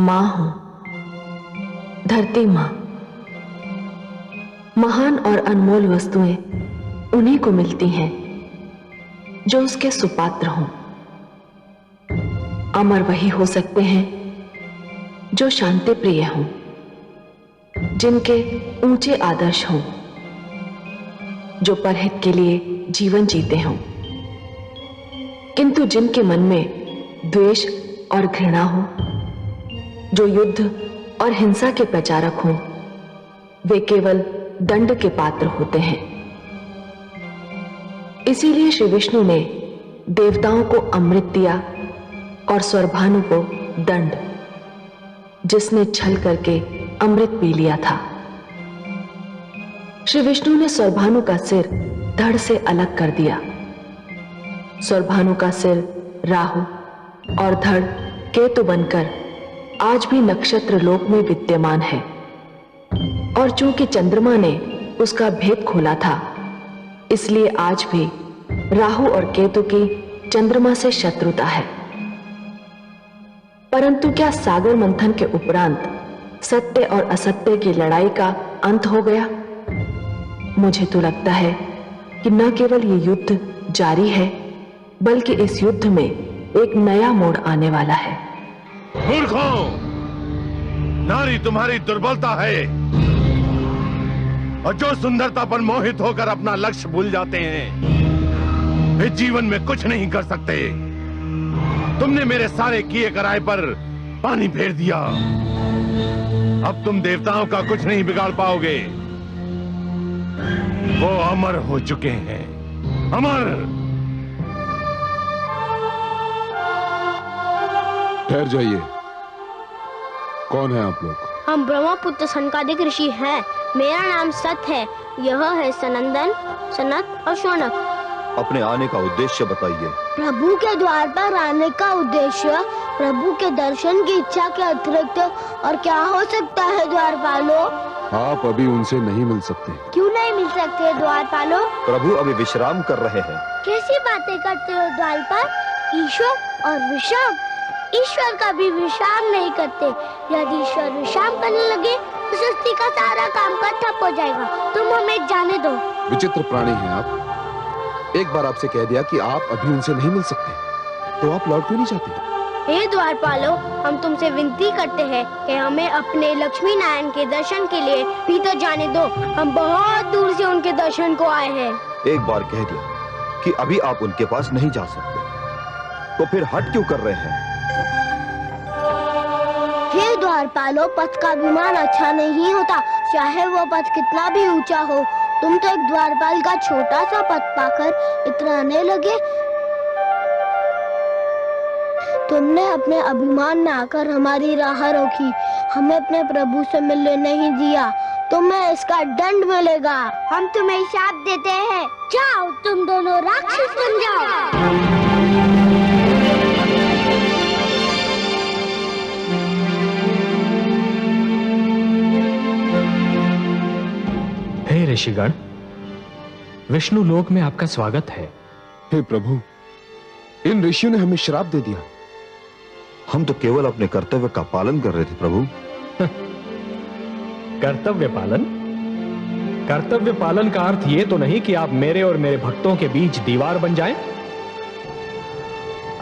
मां हूं, धरती मां। महान और अनमोल वस्तुएं उन्हीं को मिलती हैं जो उसके सुपात्र हों। अमर वही हो सकते हैं जो शांति प्रिय हों, जिनके ऊंचे आदर्श हों, जो परहित के लिए जीवन जीते हों। किंतु जिनके मन में द्वेष और घृणा हो, जो युद्ध और हिंसा के प्रचारक हों, वे केवल दंड के पात्र होते हैं। इसीलिए श्री विष्णु ने देवताओं को अमृत दिया और स्वरभानु को दंड, जिसने छल करके अमृत पी लिया था। श्री विष्णु ने स्वरभानु का सिर धड़ से अलग कर दिया। स्वरभानु का सिर राहु और धड़ केतु बनकर आज भी नक्षत्र लोक में विद्यमान है। और चूंकि चंद्रमा ने उसका भेद खोला था, इसलिए आज भी राहु और केतु की चंद्रमा से शत्रुता है। परंतु क्या सागर मंथन के उपरांत सत्य और असत्य की लड़ाई का अंत हो गया? मुझे तो लगता है कि न केवल ये युद्ध जारी है, बल्कि इस युद्ध में एक नया मोड़ आने वाला है। मूर्खों, नारी तुम्हारी दुर्बलता है, और जो सुंदरता पर मोहित होकर अपना लक्ष्य भूल जाते हैं, वे जीवन में कुछ नहीं कर सकते। तुमने मेरे सारे किए कराए पर पानी फेर दिया। अब तुम देवताओं का कुछ नहीं बिगाड़ पाओगे। वो अमर हो चुके हैं, अमर। ठहर जाइए, कौन है आप लोग? हम ब्रह्मपुत्र सनकादिक ऋषि हैं। मेरा नाम सत है, यह है सनंदन, सनत और शौनक। अपने आने का उद्देश्य बताइए। प्रभु के द्वार पर आने का उद्देश्य प्रभु के दर्शन की इच्छा के अतिरिक्त और क्या हो सकता है द्वारपालो? आप अभी उनसे नहीं मिल सकते। क्यों नहीं मिल सकते द्वारपालो? प्रभु अभी विश्राम कर रहे हैं। कैसी बातें करते हो द्वारपाल? ईश्वर और विश्राम? ईश्वर का भी विश्राम नहीं करते। यदि ईश्वर विश्राम करने लगे तो सृष्टि का सारा काम का ठप हो जाएगा। तुम हमें जाने दो। विचित्र प्राणी हैं आप। एक बार आपसे कह दिया कि आप अभी उनसे नहीं मिल सकते, तो आप लौट क्यों नहीं जाते? हे द्वारपालो, हम तुमसे विनती करते हैं कि हमें अपने लक्ष्मी नारायण के दर्शन के लिए भीतर जाने दो। हम बहुत दूर से उनके दर्शन को आए हैं। एक बार कह दिया कि अभी आप उनके पास नहीं जा सकते, तो फिर हट क्यों कर रहे हैं? हे द्वारपालो, पथ का विमान अच्छा नहीं होता, चाहे वो पथ कितना भी ऊंचा हो। तुम तो एक द्वारपाल का छोटा सा पथ पाकर इतराने लगे। तुमने अपने अभिमान में आकर हमारी राह रोकी, हमें अपने प्रभु से मिलने नहीं दिया। तुम्हें इसका दंड मिलेगा। हम तुम्हें शाप देते हैं, जाओ तुम दोनों राक्षस बन जाओ। हे ऋषिगण, विष्णु लोक में आपका स्वागत है। हे प्रभु, इन ऋषियों ने हमें श्राप दे दिया। हम तो केवल अपने कर्तव्य का पालन कर रहे थे प्रभु। कर्तव्य पालन? कर्तव्य पालन का अर्थ यह तो नहीं कि आप मेरे और मेरे भक्तों के बीच दीवार बन जाएं।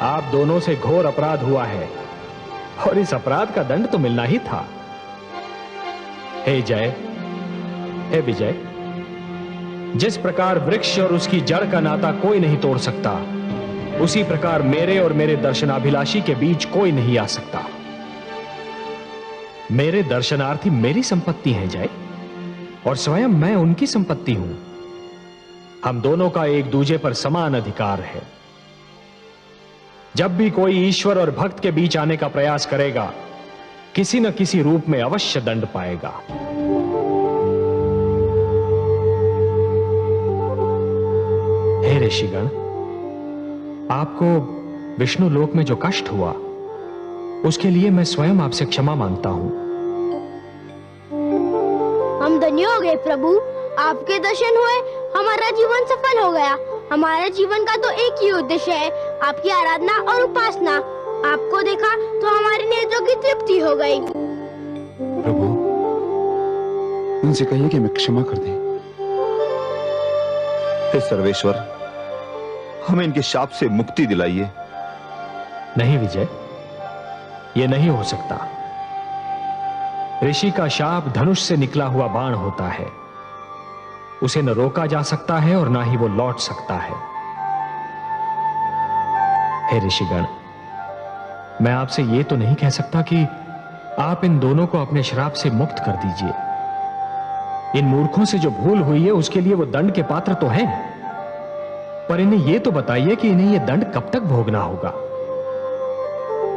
आप दोनों से घोर अपराध हुआ है और इस अपराध का दंड तो मिलना ही था। हे जय, हे विजय, जिस प्रकार वृक्ष और उसकी जड़ का नाता कोई नहीं तोड़ सकता, उसी प्रकार मेरे और मेरे दर्शनाभिलाषी के बीच कोई नहीं आ सकता। मेरे दर्शनार्थी मेरी संपत्ति है जय, और स्वयं मैं उनकी संपत्ति हूं। हम दोनों का एक दूजे पर समान अधिकार है। जब भी कोई ईश्वर और भक्त के बीच आने का प्रयास करेगा, किसी न किसी रूप में अवश्य दंड पाएगा। हे ऋषिगण, आपको विष्णु लोक में जो कष्ट हुआ, उसके लिए मैं स्वयं आपसे क्षमा मांगता हूं। हम धन्य हो गए प्रभु, आपके दर्शन हुए, हमारा जीवन सफल हो गया। हमारे जीवन का तो एक ही उद्देश्य है, आपकी आराधना और उपासना। आपको देखा तो हमारे नेत्रों की तृप्ति हो गई। प्रभु, उनसे कहिए कि मैं क्षमा कर दें। हे सर्वेश्वर, हमें इनके शाप से मुक्ति दिलाइए। नहीं विजय, यह नहीं हो सकता। ऋषि का शाप धनुष से निकला हुआ बाण होता है। उसे न रोका जा सकता है और ना ही वो लौट सकता है। हे ऋषिगण, मैं आपसे यह तो नहीं कह सकता कि आप इन दोनों को अपने श्राप से मुक्त कर दीजिए। इन मूर्खों से जो भूल हुई है उसके लिए वो दंड के पात्र तो हैं, पर इन्हें यह तो बताइए कि इन्हें यह दंड कब तक भोगना होगा।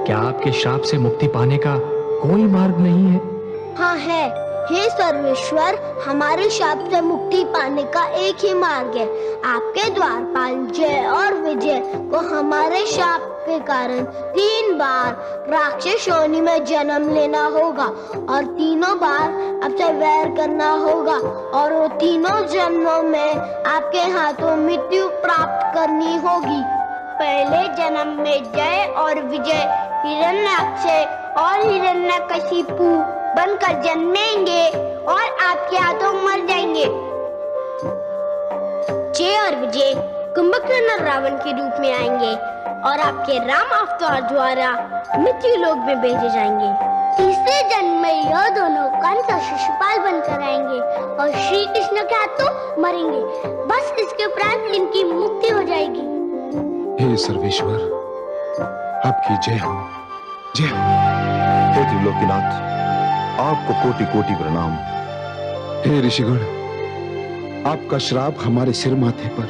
क्या आपके श्राप से मुक्ति पाने का कोई मार्ग नहीं है? हाँ है। हे सर्वेश्वर, हमारे शाप से मुक्ति पाने का एक ही मार्ग है। आपके द्वारपाल जय और विजय को हमारे शाप के कारण 3 बार राक्षस योनि में जन्म लेना होगा और तीनों बार आपसे वैर करना होगा और वो तीनों जन्मों में आपके हाथों मृत्यु प्राप्त करनी होगी। पहले जन्म में जय और विजय हिरण्याक्ष और हिरण्यकशिपु बनकर जन्मेंगे और आपके हाथों मर जाएंगे। जय और विजय कुंभकर्ण और रावण के रूप में आएंगे और आपके राम अवतार द्वारा मृत्यु लोक में भेजे जाएंगे। तीसरे जन्म में यह दोनों कंस और शिशुपाल बनकर आएंगे और श्री कृष्ण के हाथों मरेंगे। बस इसके उपरांत इनकी मुक्ति हो जाएगी। हे सर्वेश्वर, आपकी जय हो, जय हो। हे त्रिलोकीनाथ, आपको कोटि कोटि प्रणाम। हे ऋषिगण, आपका श्राप हमारे सिर माथे पर।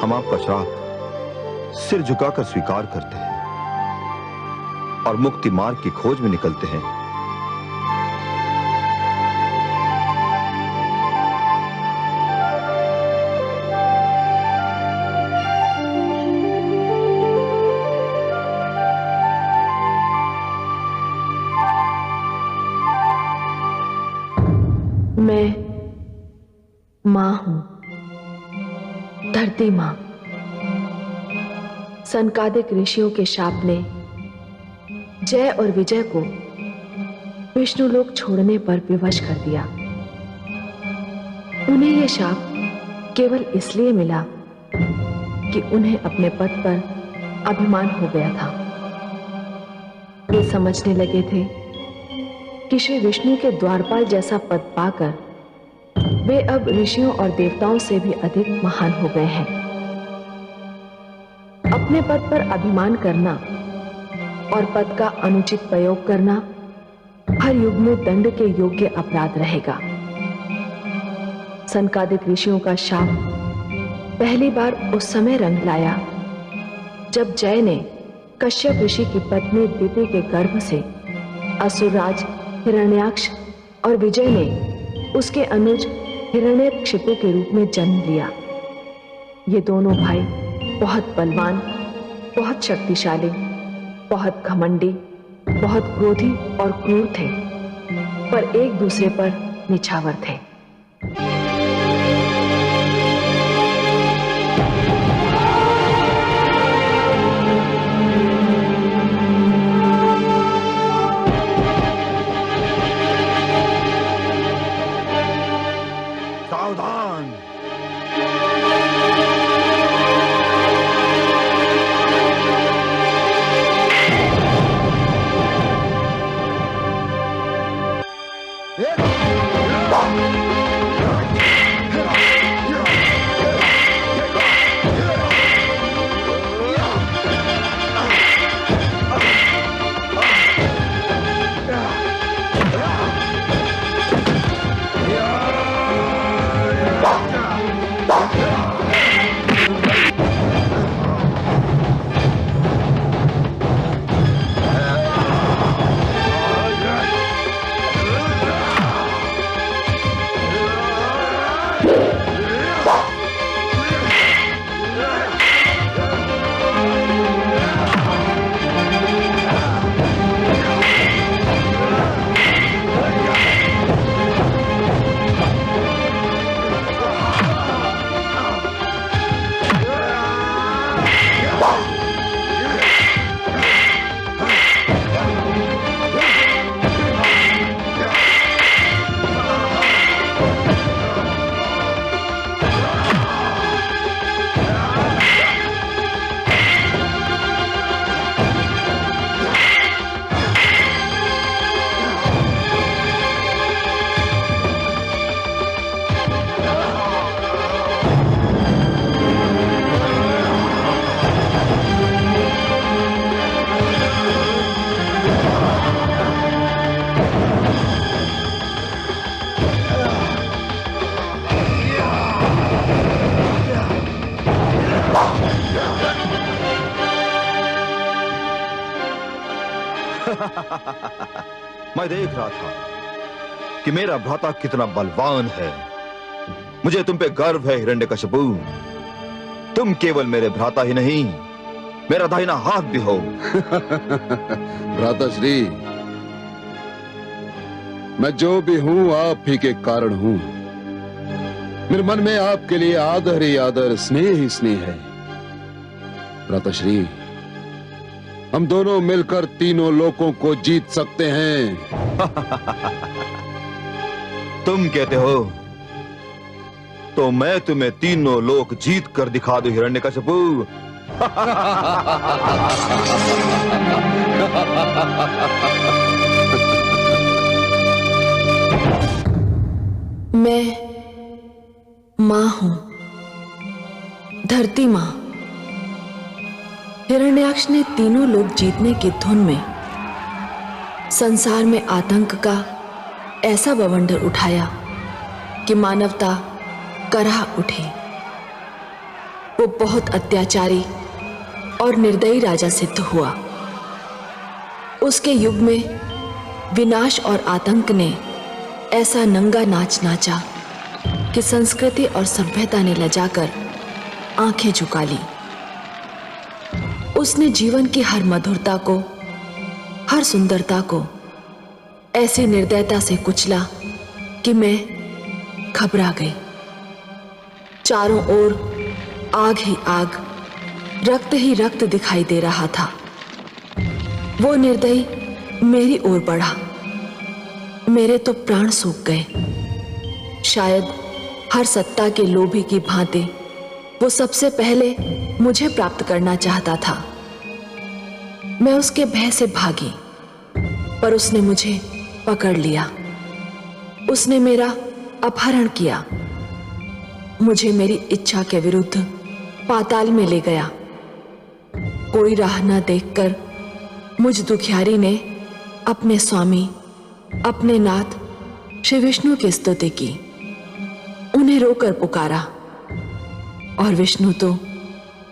हम आपका श्राप सिर झुकाकर स्वीकार करते हैं और मुक्ति मार्ग की खोज में निकलते हैं। मैं मां हूं, धरती मां। सनकादिक ऋषियों के शाप ने जय और विजय को विष्णु लोक छोड़ने पर विवश कर दिया। उन्हें यह शाप केवल इसलिए मिला कि उन्हें अपने पद पर अभिमान हो गया था। वे समझने लगे थे कि श्री विष्णु के द्वारपाल जैसा पद पाकर वे अब ऋषियों और देवताओं से भी अधिक महान हो गए हैं। अपने पद पर अभिमान करना और पद का अनुचित प्रयोग करना हर युग में दंड के योग्य अपराध रहेगा। सनकादिक ऋषियों का शाप पहली बार उस समय रंग लाया जब जय ने कश्यप ऋषि की पत्नी दिति के गर्भ से असुरराज हिरण्याक्ष और विजय ने उसके अनुज हिरण्यकशिपु के रूप में जन्म लिया। ये दोनों भाई बहुत बलवान, बहुत शक्तिशाली, बहुत घमंडी, बहुत क्रोधी और क्रूर थे, पर एक दूसरे पर निछावर थे। सावधान! हे मैं देख रहा था कि मेरा भ्राता कितना बलवान है। मुझे तुम पे गर्व है हिरण्यकशिपु। तुम केवल मेरे भ्राता ही नहीं, मेरा दाहिना हाथ भी हो। भ्राताश्री, मैं जो भी हूं आप ही के कारण हूं। मेरे मन में आपके लिए आदर ही आदर, स्नेह ही स्नेह है। भ्राताश्री, हम दोनों मिलकर तीनों लोकों को जीत सकते हैं। तुम कहते हो तो मैं तुम्हें तीनों लोक जीत कर दिखा दूं हिरण्यकशिपु। मैं मां हूं, धरती मां। हिरण्याक्ष ने तीनों लोक जीतने की धुन में संसार में आतंक का ऐसा बवंडर उठाया कि मानवता कराह उठी। वो बहुत अत्याचारी और निर्दयी राजा सिद्ध हुआ। उसके युग में विनाश और आतंक ने ऐसा नंगा नाच नाचा कि संस्कृति और सभ्यता ने लजाकर आंखें झुका ली। उसने जीवन की हर मधुरता को, हर सुंदरता को ऐसी निर्दयता से कुचला कि मैं घबरा गई। चारों ओर आग ही आग, रक्त ही रक्त दिखाई दे रहा था। वो निर्दयी मेरी ओर बढ़ा। मेरे तो प्राण सूख गए। शायद हर सत्ता के लोभी की भांति वो सबसे पहले मुझे प्राप्त करना चाहता था। मैं उसके भय से भागी, पर उसने मुझे पकड़ लिया। उसने मेरा अपहरण किया, मुझे मेरी इच्छा के विरुद्ध पाताल में ले गया। कोई राह न देखकर मुझ दुखियारी ने अपने स्वामी, अपने नाथ श्री विष्णु की स्तुति की। उन्हें रोकर पुकारा और विष्णु तो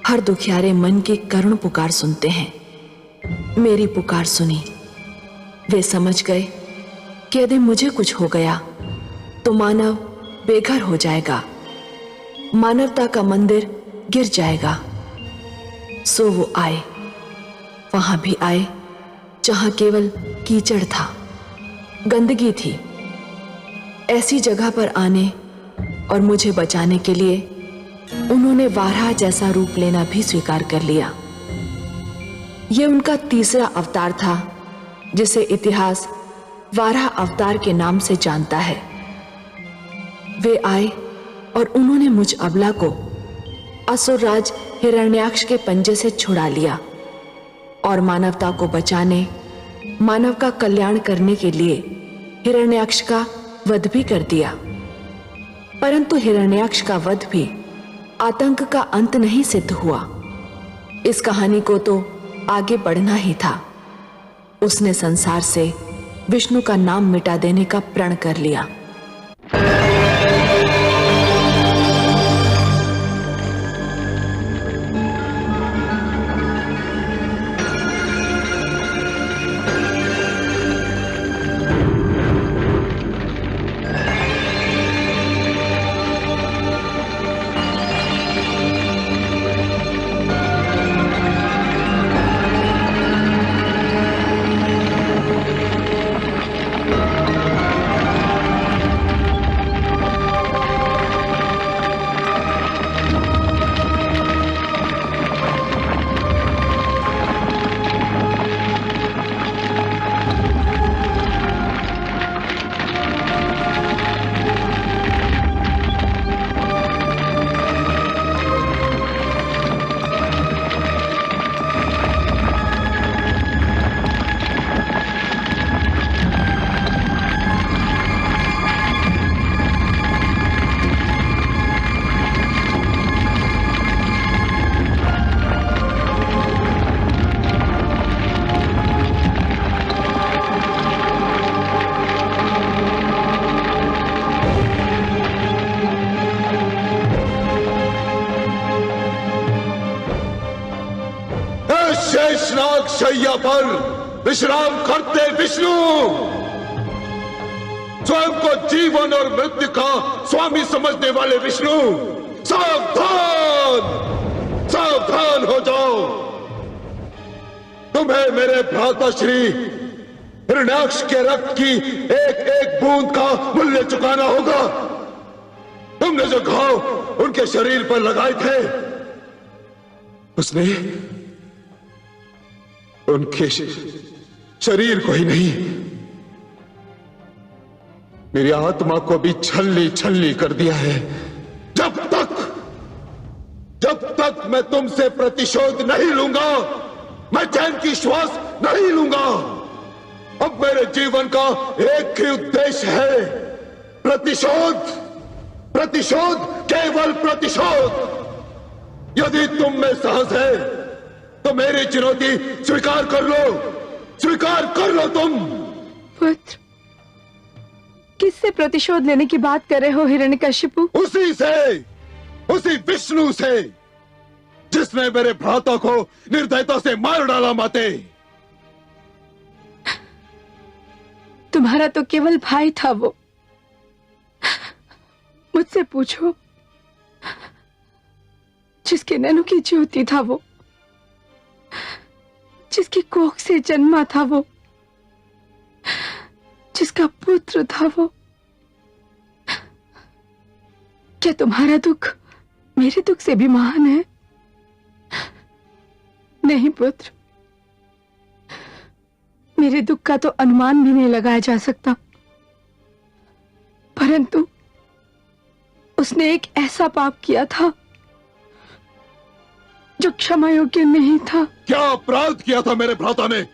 हर दुखियारे मन की करुण पुकार सुनते हैं। मेरी पुकार सुनी। वे समझ गए कि यदि मुझे कुछ हो गया तो मानव बेघर हो जाएगा, मानवता का मंदिर गिर जाएगा। सो वो आए, वहां भी आए जहां केवल कीचड़ था, गंदगी थी। ऐसी जगह पर आने और मुझे बचाने के लिए उन्होंने वाराह जैसा रूप लेना भी स्वीकार कर लिया। यह उनका तीसरा अवतार था, जिसे इतिहास वाराह अवतार के नाम से जानता है। वे आए और उन्होंने मुझ अबला को असुरराज हिरण्याक्ष के पंजे से छुड़ा लिया और मानवता को बचाने, मानव का कल्याण करने के लिए हिरण्याक्ष का वध भी कर दिया। परंतु हिरण्याक्ष का वध भी आतंक का अंत नहीं सिद्ध हुआ। इस कहानी को तो आगे बढ़ना ही था। उसने संसार से विष्णु का नाम मिटा देने का प्रण कर लिया। शेषनाग शैया पर विश्राम करते विष्णु, स्वयं को जीवन और मृत्यु का स्वामी समझने वाले विष्णु, सावधान सावधान हो जाओ। तुम्हें मेरे भ्राता श्री हिरण्याक्ष के रक्त की एक एक बूंद का मूल्य चुकाना होगा। तुमने जो घाव उनके शरीर पर लगाए थे, उसने उनके शरीर को ही नहीं, मेरी आत्मा को भी छलनी छलनी कर दिया है। जब तक मैं तुमसे प्रतिशोध नहीं लूंगा, मैं चैन की श्वास नहीं लूंगा। अब मेरे जीवन का एक ही उद्देश्य है, प्रतिशोध, प्रतिशोध, केवल प्रतिशोध। यदि तुम में साहस है तो मेरी चुनौती स्वीकार कर लो, स्वीकार कर लो तुम। पुत्र, किससे प्रतिशोध लेने की बात कर रहे हो हिरण्यकशिपु? उसी से, उसी विष्णु से जिसने मेरे भ्राता को निर्दयता से मार डाला। माते, तुम्हारा तो केवल भाई था वो। मुझसे पूछो, जिसके नैनों की ज्योति था वो, जिसकी कोख से जन्मा था वो, जिसका पुत्र था वो। क्या तुम्हारा दुख मेरे दुख से भी महान है? नहीं पुत्र, मेरे दुख का तो अनुमान भी नहीं लगाया जा सकता, परंतु उसने एक ऐसा पाप किया था जो क्षमा योग्य नहीं था। क्या अपराध किया था मेरे भ्राता ने?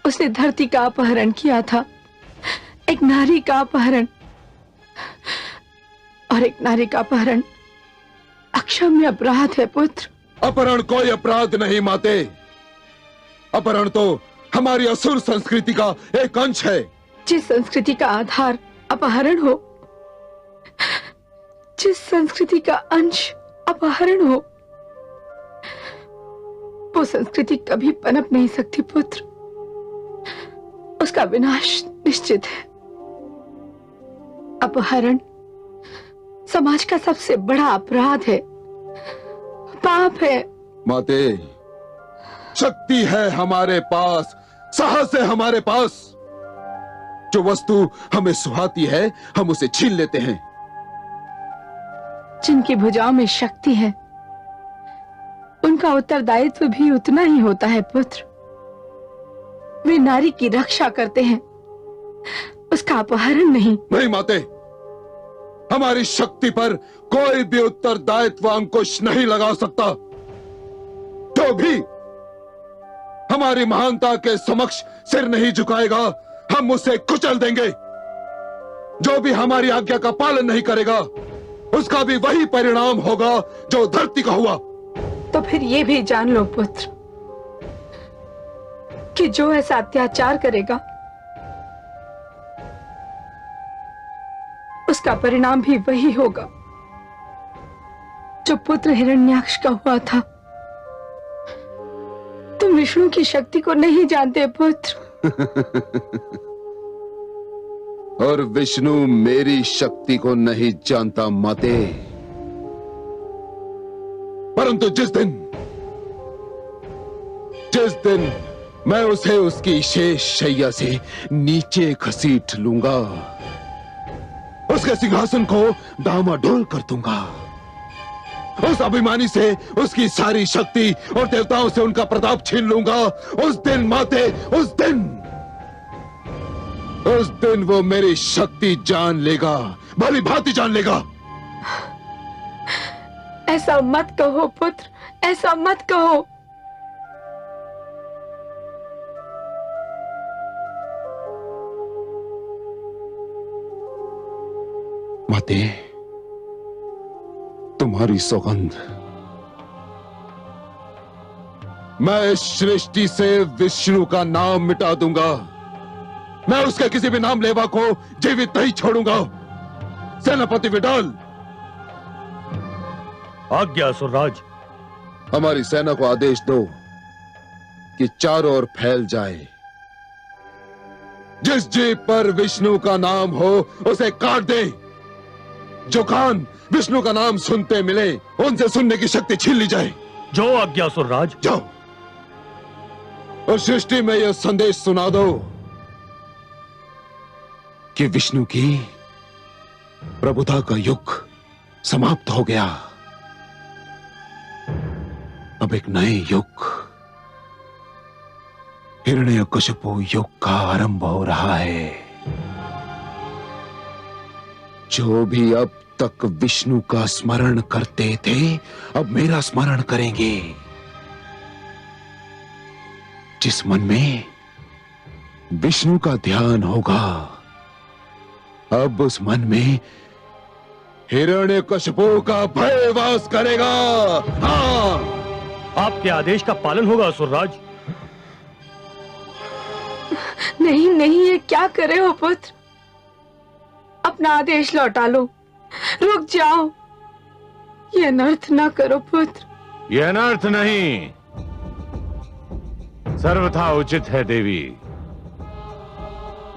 उसने धरती का अपहरण किया था, एक नारी का अपहरण, और एक नारी का अपहरण अक्षम्य अपराध है पुत्र। अपहरण कोई अपराध नहीं माते, अपहरण तो हमारी असुर संस्कृति का एक अंश है। जिस संस्कृति का आधार अपहरण हो, जिस संस्कृति का अंश अपहरण हो, वो संस्कृति कभी पनप नहीं सकती पुत्र, उसका विनाश निश्चित है। अपहरण समाज का सबसे बड़ा अपराध है, पाप है। माते, शक्ति है हमारे पास, साहस है हमारे पास। जो वस्तु हमें सुहाती है हम उसे छीन लेते हैं। जिनकी भुजाओं में शक्ति है उनका उत्तरदायित्व भी उतना ही होता है पुत्र। वे नारी की रक्षा करते हैं, उसका अपहरण नहीं। नहीं माते, हमारी शक्ति पर कोई भी उत्तरदायित्व अंकुश नहीं लगा सकता। तो भी हमारी महानता के समक्ष सिर नहीं झुकाएगा, हम उसे कुचल देंगे। जो भी हमारी आज्ञा का पालन नहीं करेगा उसका भी वही परिणाम होगा जो धरती का हुआ। तो फिर ये भी जान लो पुत्र कि जो ऐसा अत्याचार करेगा उसका परिणाम भी वही होगा जो पुत्र हिरण्याक्ष का हुआ था। तुम विष्णु की शक्ति को नहीं जानते पुत्र। और विष्णु मेरी शक्ति को नहीं जानता माते। परंतु जिस दिन मैं उसे उसकी शेष शैया से नीचे घसीट लूंगा, उसके सिंहासन को डामाडोल कर दूंगा, उस अभिमानी से उसकी सारी शक्ति और देवताओं से उनका प्रताप छीन लूंगा। उस दिन माते, उस दिन वो मेरी शक्ति जान लेगा, भली भांति जान लेगा। ऐसा मत कहो पुत्र, ऐसा मत कहो। माते, तुम्हारी सौगंध, मैं इस सृष्टि से विष्णु का नाम मिटा दूंगा। मैं उसके किसी भी नाम लेवा को जीवित नहीं छोड़ूंगा। सेनापति विडाल, आज्ञा असुरराज। हमारी सेना को आदेश दो कि चारों ओर फैल जाए जिस जीभ पर विष्णु का नाम हो उसे काट दे। जो कान विष्णु का नाम सुनते मिले उनसे सुनने की शक्ति छीन ली जाए। जो आज्ञा असुरराज। जाओ और सृष्टि में यह संदेश सुना दो कि विष्णु की प्रभुता का युग समाप्त हो गया। अब एक नए युग, हिरण्यकशिपु युग का आरंभ हो रहा है। जो भी अब तक विष्णु का स्मरण करते थे अब मेरा स्मरण करेंगे। जिस मन में विष्णु का ध्यान होगा अब उस मन में हिरण्यकशिपु का भय वास करेगा। हाँ, आपके आदेश का पालन होगा असुरराज। नहीं नहीं, ये क्या करे हो पुत्र? अपना आदेश लौटा लो, रुक जाओ। ये अनर्थ ना करो पुत्र। ये अनर्थ नहीं, सर्वथा उचित है देवी।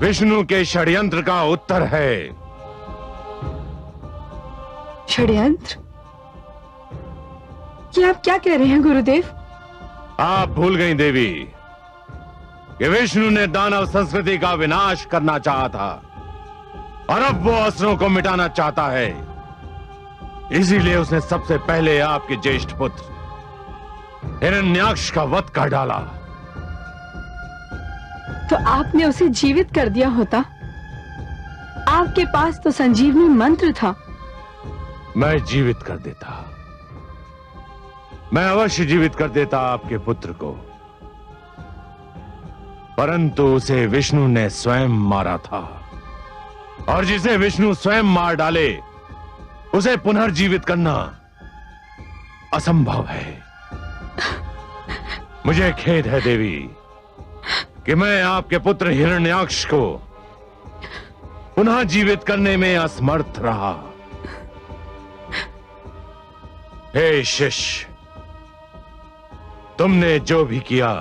विष्णु के षड्यंत्र का उत्तर है। षड्यंत्र? ये आप क्या कह रहे हैं गुरुदेव? आप भूल गई देवी कि विष्णु ने दानव संस्कृति का विनाश करना चाहा था और अब वो असुरों को मिटाना चाहता है। इसीलिए उसने सबसे पहले आपके ज्येष्ठ पुत्र हिरण्याक्ष का वध कर डाला। तो आपने उसे जीवित कर दिया होता। आपके पास तो संजीवनी मंत्र था। मैं जीवित कर देता, मैं अवश्य जीवित कर देता आपके पुत्र को, परंतु उसे विष्णु ने स्वयं मारा था और जिसे विष्णु स्वयं मार डाले उसे पुनर्जीवित करना असंभव है। मुझे खेद है देवी कि मैं आपके पुत्र हिरण्याक्ष को पुनः जीवित करने में असमर्थ रहा। हे शिष्य, तुमने जो भी किया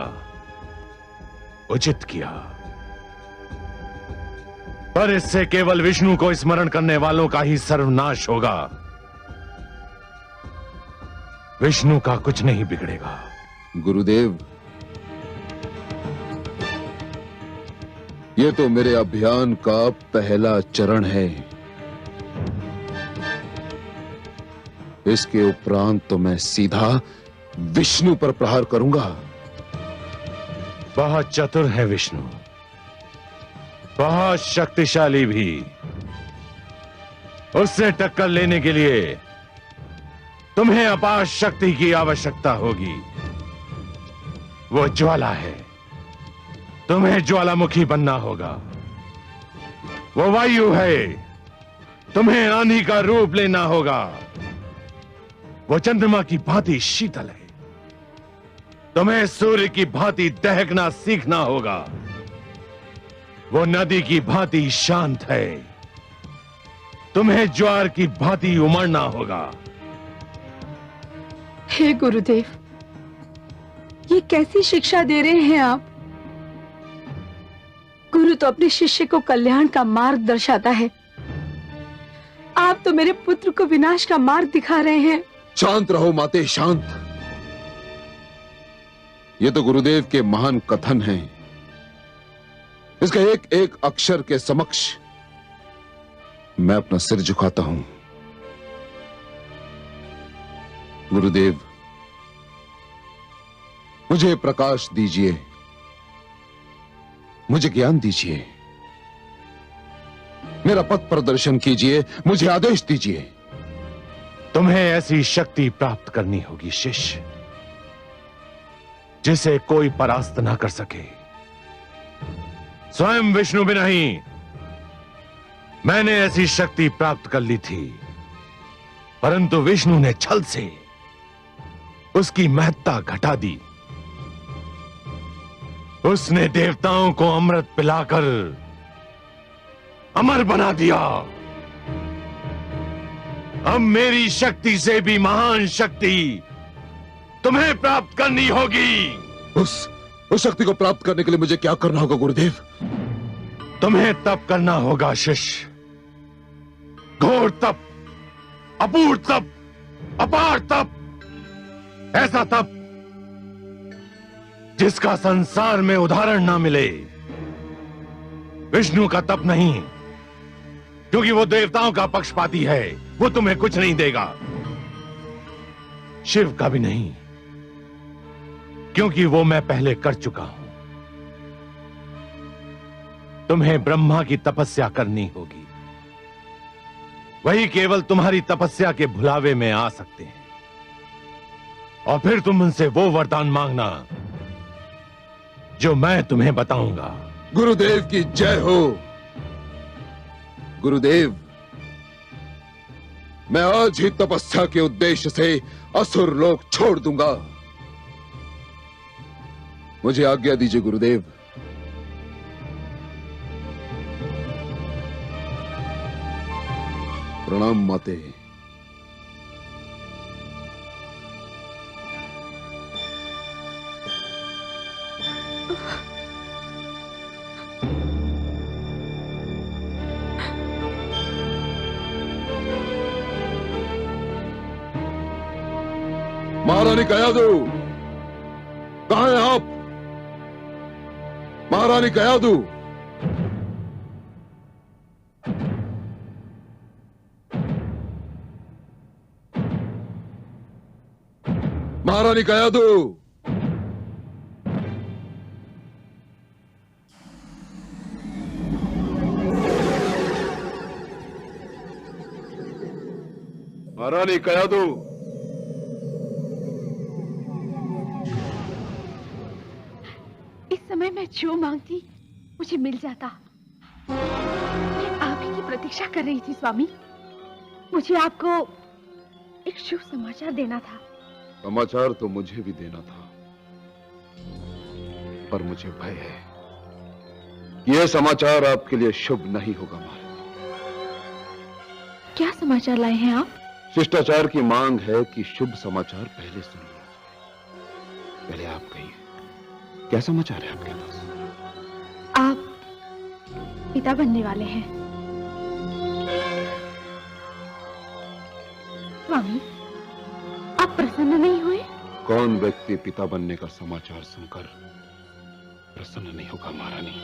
उचित किया, पर इससे केवल विष्णु को स्मरण करने वालों का ही सर्वनाश होगा। विष्णु का कुछ नहीं बिगड़ेगा। गुरुदेव, ये तो मेरे अभियान का पहला चरण है। इसके उपरांत तो मैं सीधा विष्णु पर प्रहार करूंगा। बहुत चतुर है विष्णु, बहुत शक्तिशाली भी। उससे टक्कर लेने के लिए तुम्हें अपार शक्ति की आवश्यकता होगी। वो ज्वाला है, तुम्हें ज्वालामुखी बनना होगा। वो वायु है, तुम्हें आंधी का रूप लेना होगा। वो चंद्रमा की भांति शीतल है, तुम्हें सूर्य की भांति दहकना सीखना होगा। वो नदी की भांति शांत है, तुम्हें ज्वार की भांति उमड़ना होगा। हे गुरुदेव, ये कैसी शिक्षा दे रहे हैं आप? गुरु तो अपने शिष्य को कल्याण का मार्ग दर्शाता है। आप तो मेरे पुत्र को विनाश का मार्ग दिखा रहे हैं। शांत रहो माते, शांत। ये तो गुरुदेव के महान कथन हैं। इसका एक एक अक्षर के समक्ष मैं अपना सिर झुकाता हूं। गुरुदेव, मुझे प्रकाश दीजिए, मुझे ज्ञान दीजिए, मेरा पथ प्रदर्शन कीजिए, मुझे आदेश दीजिए। तुम्हें ऐसी शक्ति प्राप्त करनी होगी शिष्य, जिसे कोई परास्त ना कर सके। स्वयं विष्णु भी नहीं, मैंने ऐसी शक्ति प्राप्त कर ली थी, परंतु विष्णु ने छल से उसकी महत्ता घटा दी। उसने देवताओं को अमृत पिलाकर अमर बना दिया। अब मेरी शक्ति से भी महान शक्ति तुम्हें प्राप्त करनी होगी। उस शक्ति को प्राप्त करने के लिए मुझे क्या करना होगा गुरुदेव? तुम्हें तप करना होगा शिष्य, घोर तप, अपूर्व तप, अपार तप, ऐसा तप जिसका संसार में उदाहरण ना मिले। विष्णु का तप नहीं, क्योंकि वो देवताओं का पक्षपाती है, वो तुम्हें कुछ नहीं देगा। शिव का भी नहीं, क्योंकि वो मैं पहले कर चुका हूं। तुम्हें ब्रह्मा की तपस्या करनी होगी, वही केवल तुम्हारी तपस्या के भुलावे में आ सकते हैं। और फिर तुम उनसे वो वरदान मांगना जो मैं तुम्हें बताऊंगा। गुरुदेव की जय हो। गुरुदेव, मैं आज ही तपस्या के उद्देश्य से असुर लोक छोड़ दूंगा। मुझे आज्ञा दीजिए गुरुदेव। प्रणाम माते। महारानी कयादू, कहां हैं आप? महारानी कयादू, महारानी कयादू। महारानी कयादू, इस समय मैं जो मांगती मुझे मिल जाता। मैं आप ही की प्रतीक्षा कर रही थी स्वामी। मुझे आपको एक शुभ समाचार देना था। समाचार तो मुझे भी देना था, पर मुझे भय है कि यह समाचार आपके लिए शुभ नहीं होगा। महाराज, क्या समाचार लाए हैं आप? शिष्टाचार की मांग है कि शुभ समाचार पहले सुन लिया जाए। पहले आप कहिए, क्या समाचार है आपके पास? आप पिता बनने वाले हैं। स्वामी, आप प्रसन्न नहीं हुए? कौन व्यक्ति पिता बनने का समाचार सुनकर प्रसन्न नहीं होगा महारानी?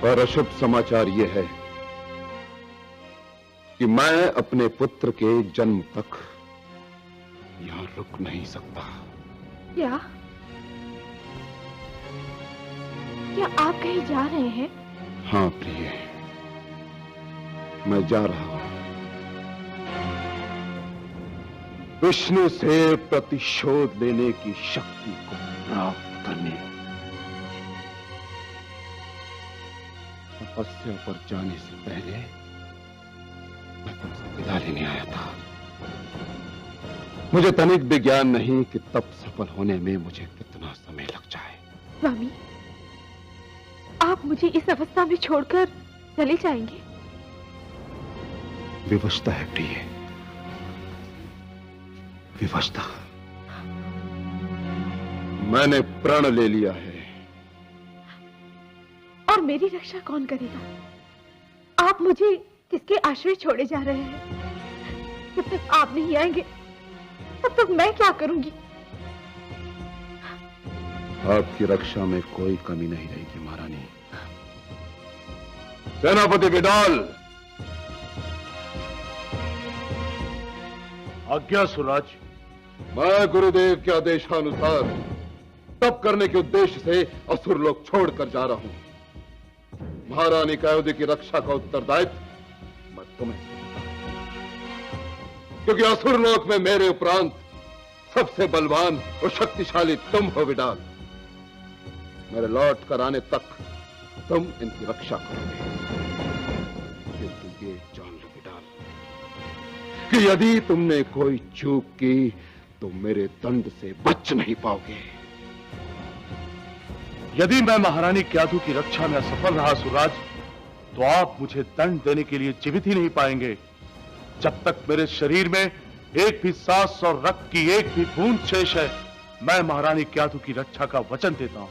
पर अशुभ समाचार यह है कि मैं अपने पुत्र के जन्म तक यहां रुक नहीं सकता। क्या आप कहीं जा रहे हैं? हाँ प्रिय, मैं जा रहा हूं विष्णु से प्रतिशोध लेने की शक्ति को प्राप्त करने। तपस्या पर जाने से पहले मैं तुमसे विदा लेने आया था। मुझे तनिक भी ज्ञान नहीं कि तप सफल होने में मुझे कितना समय लग जाए। स्वामी, आप मुझे इस अवस्था में छोड़कर चले जाएंगे? विवशता है प्रिय, विवशता। मैंने प्रण ले लिया है। और मेरी रक्षा कौन करेगा? आप मुझे किसके आश्रय छोड़े जा रहे हैं? जब तक आप नहीं आएंगे तब तक मैं क्या करूंगी? आपकी रक्षा में कोई कमी नहीं रहेगी महारानी। सेनापति विडाल। आज्ञा सुराज। मैं गुरुदेव के आदेशानुसार तप करने के उद्देश्य से असुर लोक छोड़कर जा रहा हूं। महारानी कयादू की रक्षा का उत्तरदायित्व मैं तुम्हें सौंपता हूं, क्योंकि असुर लोक में मेरे उपरांत सबसे बलवान और शक्तिशाली तुम हो विडाल। मेरे लौट कर आने तक तुम इनकी रक्षा करोगे। किंतु ये जान लो विडाल कि यदि तुमने कोई चूक की तो मेरे दंड से बच नहीं पाओगे। यदि मैं महारानी कयादू की रक्षा में असफल रहा सुराज, तो आप मुझे दंड देने के लिए जीवित ही नहीं पाएंगे। जब तक मेरे शरीर में एक भी सांस और रक्त की एक भी बूंद शेष है, मैं महारानी कयादू की रक्षा का वचन देता हूं।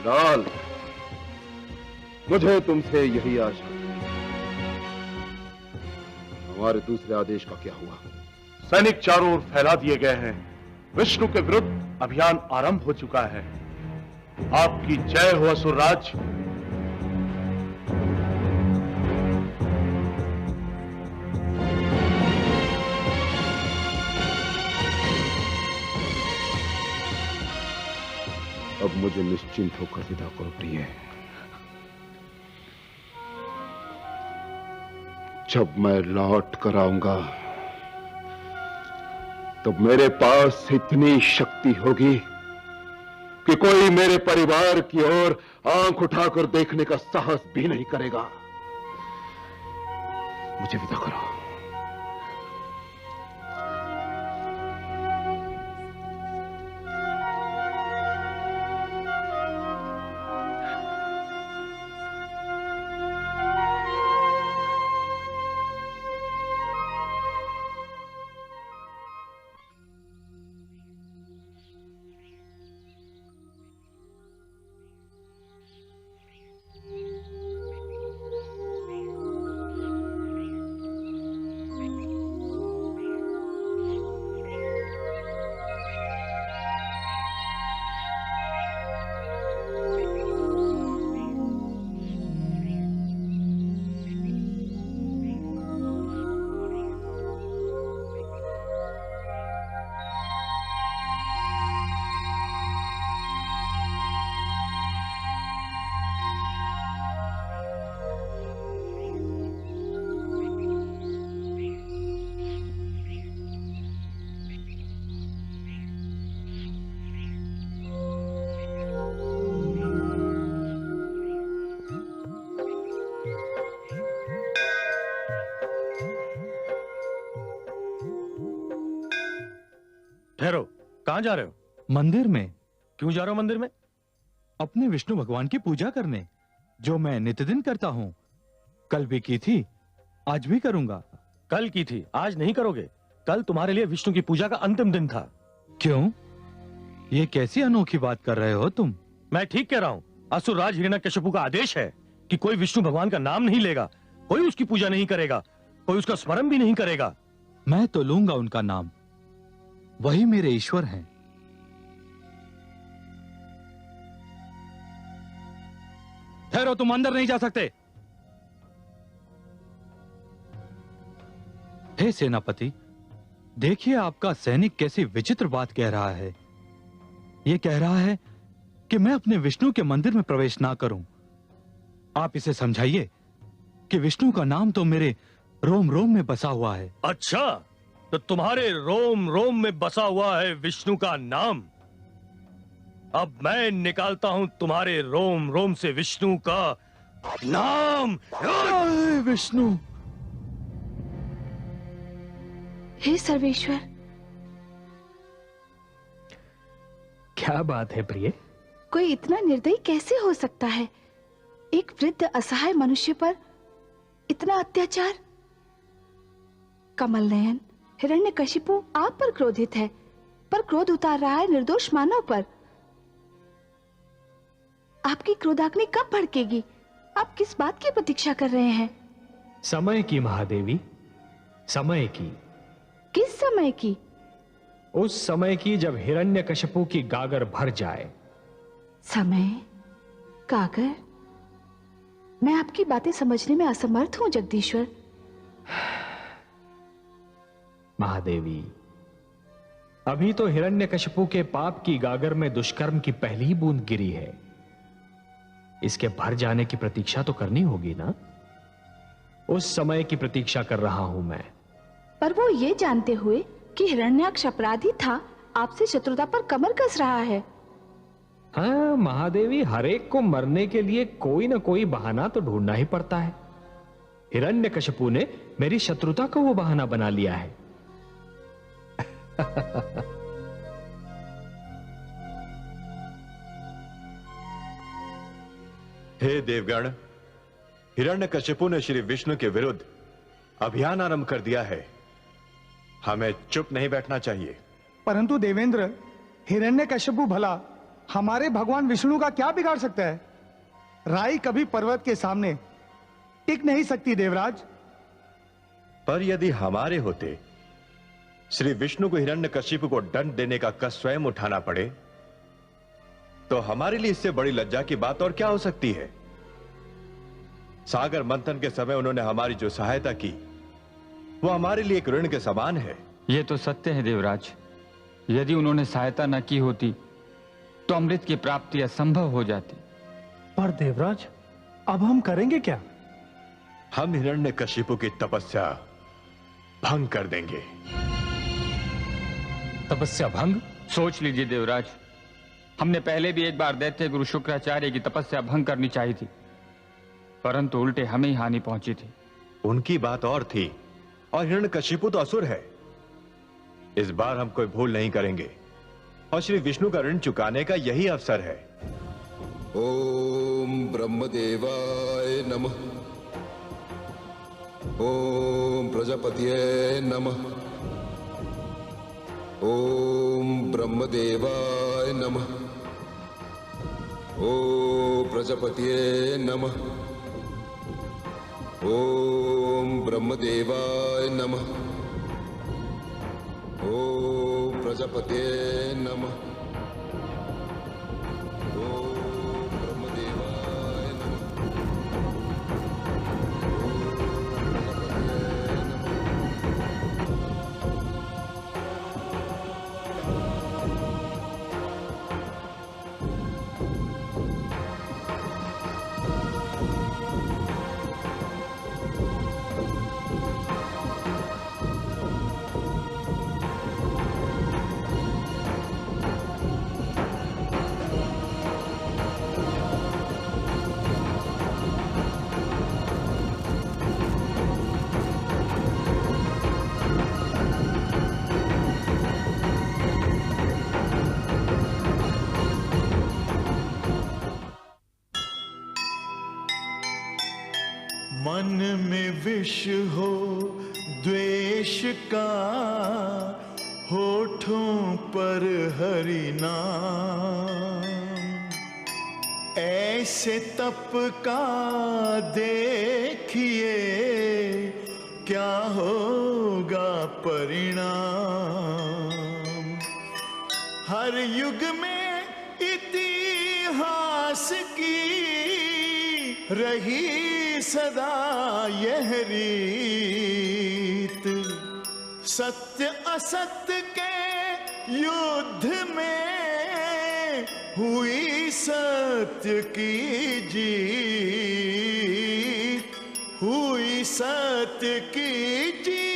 लाल, मुझे तुमसे यही आशा। हमारे दूसरे आदेश का क्या हुआ? सैनिक चारों ओर फैला दिए गए हैं। विष्णु के विरुद्ध अभियान आरंभ हो चुका है। आपकी जय हो असुरराज। अब मुझे निश्चिंत होकर विदा करो प्रिय। जब मैं लौट कर आऊंगा तब मेरे पास इतनी शक्ति होगी कि कोई मेरे परिवार की ओर आंख उठाकर देखने का साहस भी नहीं करेगा। मुझे विदा करो। ठहरो, कहां जा रहे हो? मंदिर में। क्यों जा रहे हो मंदिर में? अपने विष्णु भगवान की पूजा करने, जो मैं नित्यदिन करता हूं। कल भी की थी, आज भी करूंगा। कल की थी, आज नहीं करोगे। कल तुम्हारे लिए विष्णु की पूजा का अंतिम दिन था। क्यों? ये कैसी अनोखी बात कर रहे हो तुम? मैं ठीक कह रहा हूं। असुरराज हिरण्यकशिपु का आदेश है कि कोई विष्णु भगवान का नाम नहीं लेगा, कोई उसकी पूजा नहीं करेगा, कोई उसका स्मरण भी नहीं करेगा। मैं तो लूंगा उनका नाम, वही मेरे ईश्वर हैं। ठहरो, तुम अंदर नहीं जा सकते। हे सेनापति, देखिए आपका सैनिक कैसी विचित्र बात कह रहा है। यह कह रहा है कि मैं अपने विष्णु के मंदिर में प्रवेश ना करूं। आप इसे समझाइए कि विष्णु का नाम तो मेरे रोम रोम में बसा हुआ है। अच्छा, तो तुम्हारे रोम रोम में बसा हुआ है विष्णु का नाम। अब मैं निकालता हूं तुम्हारे रोम रोम से विष्णु का नाम। विष्णु! हे सर्वेश्वर! क्या बात है प्रिय? कोई इतना निर्दयी कैसे हो सकता है? एक वृद्ध असहाय मनुष्य पर इतना अत्याचार। कमल नयन हिरण्यकशिपु आप पर क्रोधित है, पर क्रोध उतार रहा है निर्दोष मानव पर। आपकी क्रोधाग्नि कब भड़केगी? आप किस बात की प्रतीक्षा कर रहे हैं? समय की महादेवी, समय की। किस समय की? उस समय की जब हिरण्यकशिपु की गागर भर जाए। समय? गागर? मैं आपकी बातें समझने में असमर्थ हूं जगदीश्वर। महादेवी, अभी तो हिरण्यकशिपु के पाप की गागर में दुष्कर्म की पहली ही बूंद गिरी है। इसके भर जाने की प्रतीक्षा तो करनी होगी ना। उस समय की प्रतीक्षा कर रहा हूं मैं। पर वो ये जानते हुए कि हिरण्याक्ष अपराधी था, आपसे शत्रुता पर कमर कस रहा है। हाँ महादेवी, हरेक को मरने के लिए कोई ना कोई बहाना तो ढूंढना ही पड़ता है। हिरण्यकशिपु ने मेरी शत्रुता को वो बहाना बना लिया है। हे देवगण, हिरण्यकशिपु ने श्री विष्णु के विरुद्ध अभियान आरंभ कर दिया है। हमें चुप नहीं बैठना चाहिए। परंतु देवेंद्र, हिरण्यकशिपु भला हमारे भगवान विष्णु का क्या बिगाड़ सकता है? राई कभी पर्वत के सामने टिक नहीं सकती देवराज। पर यदि हमारे होते श्री विष्णु को हिरण्यकशिपु को दंड देने का कष्ट स्वयं उठाना पड़े तो हमारे लिए इससे बड़ी लज्जा की बात और क्या हो सकती है? सागर मंथन के समय उन्होंने हमारी जो सहायता की वो हमारे लिए एक ऋण के समान है। यह तो सत्य है देवराज। यदि उन्होंने सहायता न की होती तो अमृत की प्राप्ति असंभव हो जाती। पर देवराज, अब हम करेंगे क्या? हम हिरण्यकशिपु की तपस्या भंग कर देंगे। तपस्या भंग? सोच लीजिए देवराज, हमने पहले भी एक बार दैत्य गुरु शुक्राचार्य की तपस्या भंग करनी चाहिए थी, परंतु उल्टे हमें ही हानि पहुंची थी। उनकी बात और थी और हिरण्यकशिपु तो असुर है। इस बार हम कोई भूल नहीं करेंगे और श्री विष्णु का ऋण चुकाने का यही अवसर है। ओम ब्रह्मदेवाय नमः। ओम प्रजापतये नमः। ओम ब्रह्मदेवाय नमः। ओम प्रजापतये नमः। ओम ब्रह्मदेवाय नमः। ओम प्रजापतये नमः। मन में विष हो द्वेष का, होठों पर हरि नाम। ऐसे तप का देखिए क्या होगा परिणाम। हर युग में इतिहास की रही सदा यह रीत। सत्य असत्य के युद्ध में हुई सत्य की जीत, हुई सत्य की जीत।